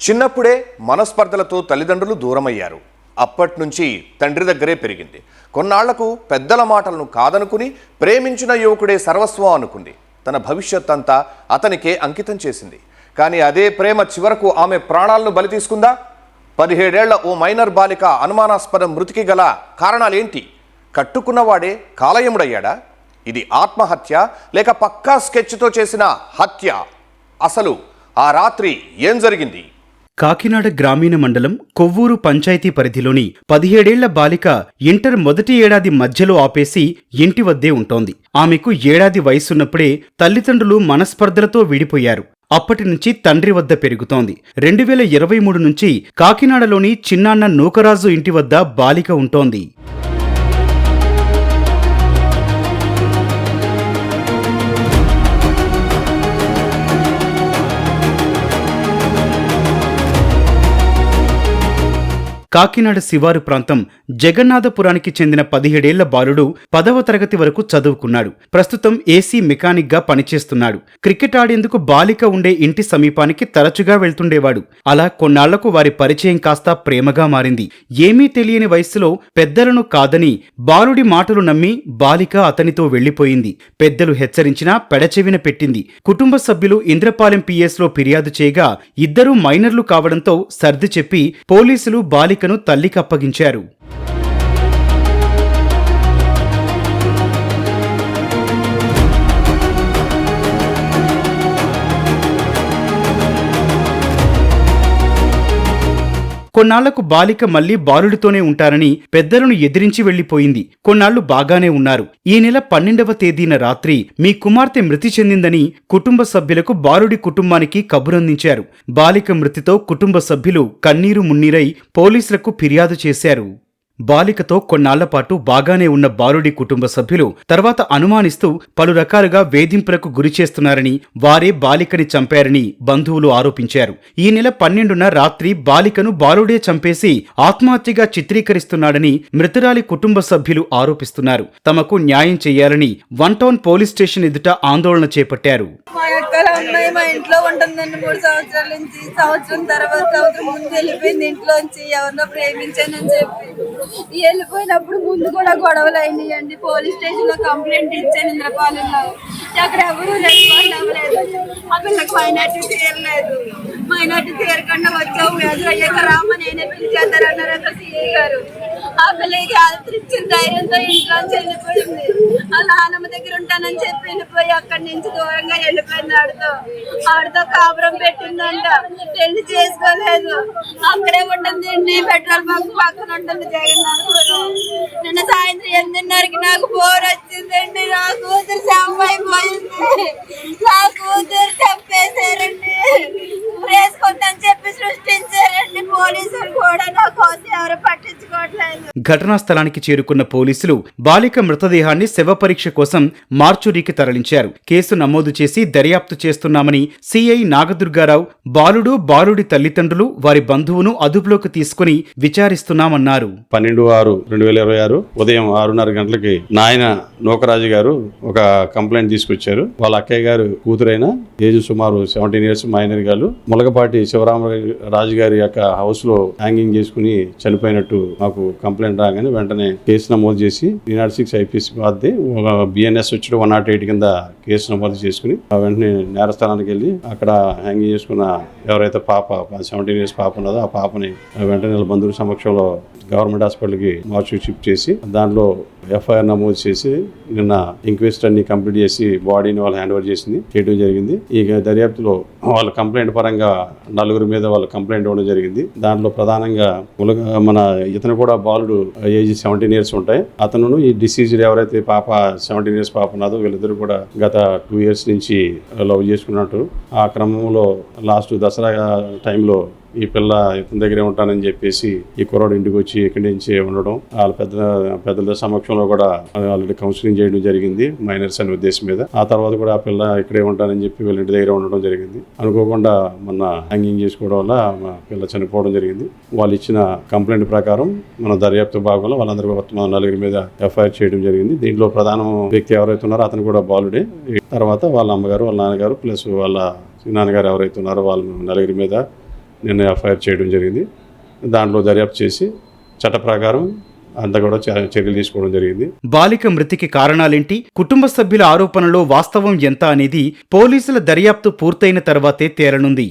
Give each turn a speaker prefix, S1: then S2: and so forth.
S1: చిన్నప్పుడే మనస్పర్ధలతో తల్లిదండ్రులు దూరమయ్యారు. అప్పట్నుంచి తండ్రి దగ్గరే పెరిగింది. కొన్నాళ్లకు పెద్దల మాటలను కాదనుకుని ప్రేమించిన యువకుడే సర్వస్వం అనుకుంది. తన భవిష్యత్ అంతా అతనికే అంకితం చేసింది. కానీ అదే ప్రేమ చివరకు ఆమె ప్రాణాలను బలి తీసుకుందా? 17 ఏళ్ల ఓ మైనర్ బాలిక అనుమానాస్పద మృతికి గల కారణాలేంటి? కట్టుకున్నవాడే కాలయముడయ్యాడా? ఇది ఆత్మహత్య లేక పక్కా స్కెచ్తో చేసిన హత్య? అసలు ఆ రాత్రి ఏం జరిగింది?
S2: కాకినాడ గ్రామీణ మండలం కొవ్వూరు పంచాయతీ పరిధిలోని 17 ఏళ్ల బాలిక ఇంటర్ మొదటి ఏడాది మధ్యలో ఆపేసి ఇంటి వద్దే ఉంటోంది. ఆమెకు ఏడాది వయసున్నప్పుడే తల్లిదండ్రులు మనస్పర్ధలతో విడిపోయారు. అప్పటి నుంచి తండ్రి వద్ద పెరుగుతోంది. 2023 నుంచి కాకినాడలోని చిన్నాన్న నూకరాజు ఇంటి వద్ద బాలిక ఉంటోంది. కాకినాడ శివారు ప్రాంతం జగన్నాథపురానికి చెందిన 17 ఏళ్ల బాలుడు 10వ తరగతి వరకు చదువుకున్నాడు. ప్రస్తుతం ఏసీ మెకానిక్ గా పనిచేస్తున్నాడు. క్రికెట్ ఆడేందుకు బాలిక ఉండే ఇంటి సమీపానికి తరచుగా వెళ్తుండేవాడు. అలా కొన్నాళ్లకు వారి పరిచయం కాస్త ప్రేమగా మారింది. ఏమీ తెలియని వయస్సులో పెద్దలను కాదని బాలుడి మాటలు నమ్మి బాలిక అతనితో వెళ్లిపోయింది. పెద్దలు హెచ్చరించినా పెడచెవిన పెట్టింది. కుటుంబ సభ్యులు ఇంద్రపాలెం పిఎస్లో ఫిర్యాదు చేయగా ఇద్దరూ మైనర్లు కావడంతో సర్ది చెప్పి పోలీసులు బాలికను తల్లికి అప్పగించారు. కొన్నాళ్లకు బాలిక మళ్లీ బాలుడితోనే ఉంటారని పెద్దలను ఎదిరించి వెళ్లిపోయింది. కొన్నాళ్లు బాగానే ఉన్నారు. ఈ నెల 12వ తేదీన రాత్రి మీ కుమార్తె మృతి చెందిందని కుటుంబ సభ్యులకు బాలుడి కుటుంబానికి కబురందించారు. బాలిక మృతితో కుటుంబ సభ్యులు కన్నీరు మున్నీరై పోలీసులకు ఫిర్యాదు చేశారు. బాలికతో కొన్నాళ్లపాటు బాగానే ఉన్న బాలుడి కుటుంబ సభ్యులు తర్వాత అనుమానిస్తూ పలు రకాలుగా వేధింపులకు గురిచేస్తున్నారని, వారే బాలికని చంపారని బంధువులు ఆరోపించారు. ఈ నెల 12న రాత్రి బాలికను బాలుడే చంపేసి ఆత్మహత్యగా చిత్రీకరిస్తున్నాడని మృతురాలి కుటుంబ సభ్యులు ఆరోపిస్తున్నారు. తమకు న్యాయం చేయాలని 1 టౌన్ పోలీస్ స్టేషన్ ఎదుట ఆందోళన చేపట్టారు.
S3: మా ఇంట్లో ఉంటుందండి 3 సంవత్సరాల నుంచి. సంవత్సరం తర్వాత ముందు వెళ్ళిపోయింది ఇంట్లోంచి. ఎవరినో ప్రేమించానని చెప్పి వెళ్ళిపోయినప్పుడు ముందు కూడా గొడవలు అయినాయండి. పోలీస్ స్టేషన్ లో కంప్లైంట్ ఇచ్చాను ఇంద్రపాలెంలో. అక్కడ ఎవరు రెస్పాండ్ అవ్వలేదు. మా పిల్లకి మైనార్టీ తీరలేదు. మైనార్టీ తీరకుండా వచ్చావు అయ్యాక రామ నేనే పిలిచేద్దారన్నారు అక్కడ సీఏ గారు. ఆ పిల్లకి ఆదరించిన ధైర్యంతో ఇంట్లోంచి వెళ్ళిపోయింది. ఆ నాన్నమ్మ దగ్గర ఉంటానని చెప్పి వెళ్ళిపోయి అక్కడి నుంచి దూరంగా వెళ్ళిపోయింది. ఆడితో కాపురం పెట్టిందంట. పెళ్లి చేసుకోలేదు. అక్కడే ఉంటుంది. పెట్రోల్ బంక్ పక్కన ఉంటుంది జగన్నాథపురం. నిన్న సాయంత్రం 8:30కి నాకు బోర్ వచ్చిందండి. నా కూతురు చంపైపోయింది. నా కూతురు చంపేశారండి. వేసుకుందని చెప్పి సృష్టించారండి. పోలీసులు కూడా నా కోసం ఎవరు పట్టించుకోవట్లేదు.
S2: ఘటనా స్థలానికి చేరుకున్న పోలీసులు బాలిక మృతదేహాన్ని శవ పరీక్ష కోసం మార్చురీకి తరలించారు. కేసు నమోదు చేసి దర్యాప్తు చేస్తున్నామని సిఐ నాగదుర్గారావు, బాలుడి తల్లిదండ్రులు, వారి బంధువును అదుపులోకి తీసుకుని విచారిస్తున్నామన్నారు.
S4: 12/6/2026 ఉదయం 6:30 గంటలకి నాయన నూకరాజు గారు ఒక కంప్లైంట్ తీసుకొచ్చారు. వాళ్ళ అక్కయ్య గారు కూతురైన ఏజ్ సుమారు 17 ఇయర్స్ మైనర్ గారు ములగపాటి శివరామరాజు గారి యొక్క హౌస్ లో హ్యాంగింగ్ చేసుకుని చనిపోయినట్టు మాకు కంప్లైంట్ రాగానే వెంటనే కేసు నమోదు చేసి 306 ఐపీసీ బాధ్యత బిఎన్ఎస్ వచ్చి 108 కింద కేసు నమోదు చేసుకుని వెంటనే నేరస్థానానికి వెళ్ళి అక్కడ హ్యాంగింగ్ చేసుకున్న ఎవరైతే పాప 17 ఇయర్స్ పాప ఉన్నదో ఆ పాపని వెంటనే బంధువుల సమక్షంలో గవర్నమెంట్ హాస్పిటల్కి మార్చుకి షిఫ్ట్ చేసి దాంట్లో ఎఫ్ఐఆర్ నమోదు చేసి నిన్న ఇంక్వెస్ట్ అన్ని కంప్లీట్ చేసి బాడీని వాళ్ళు హ్యాండ్ ఓవర్ చేయడం జరిగింది. ఈ దర్యాప్తులో వాళ్ళ కంప్లైంట్ పరంగా 4 మీద వాళ్ళు కంప్లైంట్ ఇవ్వడం జరిగింది. దాంట్లో ప్రధానంగా మన ఇతను కూడా బాలుడు ఏజ్ 17 ఇయర్స్ ఉంటాయి. అతను ఈ డిసీజ్డ్ ఎవరైతే పాప 17 ఇయర్స్ పాప ఉన్నదో వీళ్ళిద్దరు కూడా గత 2 ఇయర్స్ నుంచి లవ్ చేసుకున్నట్టు. ఆ క్రమంలో లాస్ట్ దసరా టైంలో ఈ పిల్ల ఇతని దగ్గరే ఉంటానని చెప్పేసి ఈ కుర్రాడు ఇంటికి వచ్చి ఇక్కడి నుంచి ఉండడం, వాళ్ళ పెద్దల సమక్షంలో కూడా ఆల్రెడీ కౌన్సిలింగ్ చేయడం జరిగింది మైనర్స్ అనే ఉద్దేశం మీద. ఆ తర్వాత కూడా ఆ పిల్ల ఇక్కడే ఉంటానని చెప్పి వీళ్ళ ఇంటి దగ్గర ఉండడం జరిగింది. అనుకోకుండా మొన్న హ్యాంగింగ్ చేసుకోవడం వల్ల మా పిల్ల చనిపోవడం జరిగింది. వాళ్ళు ఇచ్చిన కంప్లైంట్ ప్రకారం మన దర్యాప్తు భాగంలో వాళ్ళందరూ 4 మీద ఎఫ్ఐఆర్ చేయడం జరిగింది. దీంట్లో ప్రధాన వ్యక్తి ఎవరైతే ఉన్నారో అతను కూడా బాలుడే. తర్వాత వాళ్ళ అమ్మగారు, వాళ్ళ నాన్నగారు ప్లస్ వాళ్ళ నాన్నగారు ఎవరైతే ఉన్నారో వాళ్ళ 4 మీద నిన్న ఎఫ్ఐఆర్ చేయడం జరిగింది. దాంట్లో దర్యాప్తు చేసి చట్ట ప్రకారం అంతా కూడా చర్యలు తీసుకోవడం జరిగింది.
S2: బాలిక మృతికి కారణాలేంటి, కుటుంబ సభ్యుల ఆరోపణలో వాస్తవం ఎంత అనేది పోలీసుల దర్యాప్తు పూర్తయిన తర్వాతే తేలనుంది.